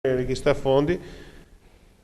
Richiesta fondi,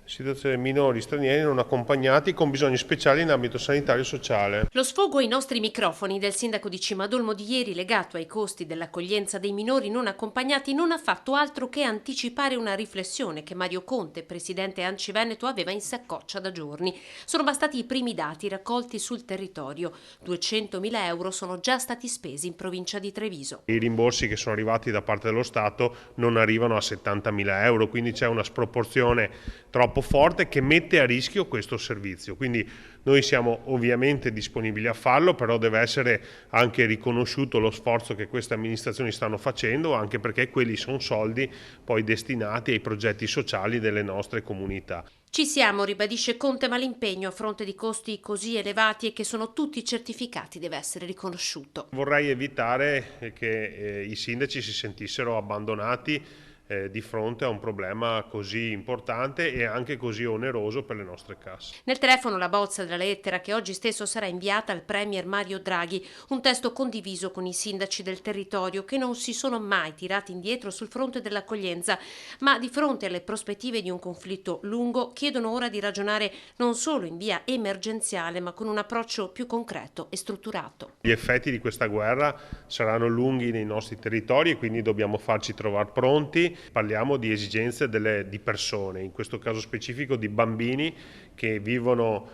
situazione minori stranieri non accompagnati con bisogni speciali in ambito sanitario e sociale. Lo sfogo ai nostri microfoni del sindaco di Cimadolmo di ieri, legato ai costi dell'accoglienza dei minori non accompagnati, non ha fatto altro che anticipare una riflessione che Mario Conte, presidente ANCI Veneto, aveva in saccoccia da giorni. Sono bastati i primi dati raccolti sul territorio. 200.000 euro sono già stati spesi in provincia di Treviso. I rimborsi che sono arrivati da parte dello Stato non arrivano a 70.000 euro, quindi c'è una sproporzione troppo forte che mette a rischio questo servizio. Quindi noi siamo ovviamente disponibili a farlo, però deve essere anche riconosciuto lo sforzo che queste amministrazioni stanno facendo, anche perché quelli sono soldi poi destinati ai progetti sociali delle nostre comunità. Ci siamo, ribadisce Conte, ma l'impegno a fronte di costi così elevati e che sono tutti certificati deve essere riconosciuto. Vorrei evitare che i sindaci si sentissero abbandonati di fronte a un problema così importante e anche così oneroso per le nostre casse. Nel telefono la bozza della lettera che oggi stesso sarà inviata al Premier Mario Draghi, un testo condiviso con i sindaci del territorio che non si sono mai tirati indietro sul fronte dell'accoglienza, ma di fronte alle prospettive di un conflitto lungo chiedono ora di ragionare non solo in via emergenziale, ma con un approccio più concreto e strutturato. Gli effetti di questa guerra saranno lunghi nei nostri territori e quindi dobbiamo farci trovare pronti. Parliamo di esigenze di persone, in questo caso specifico di bambini che vivono,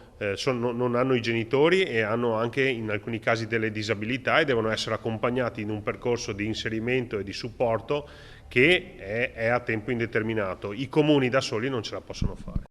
non hanno i genitori e hanno anche in alcuni casi delle disabilità e devono essere accompagnati in un percorso di inserimento e di supporto che è a tempo indeterminato. I comuni da soli non ce la possono fare.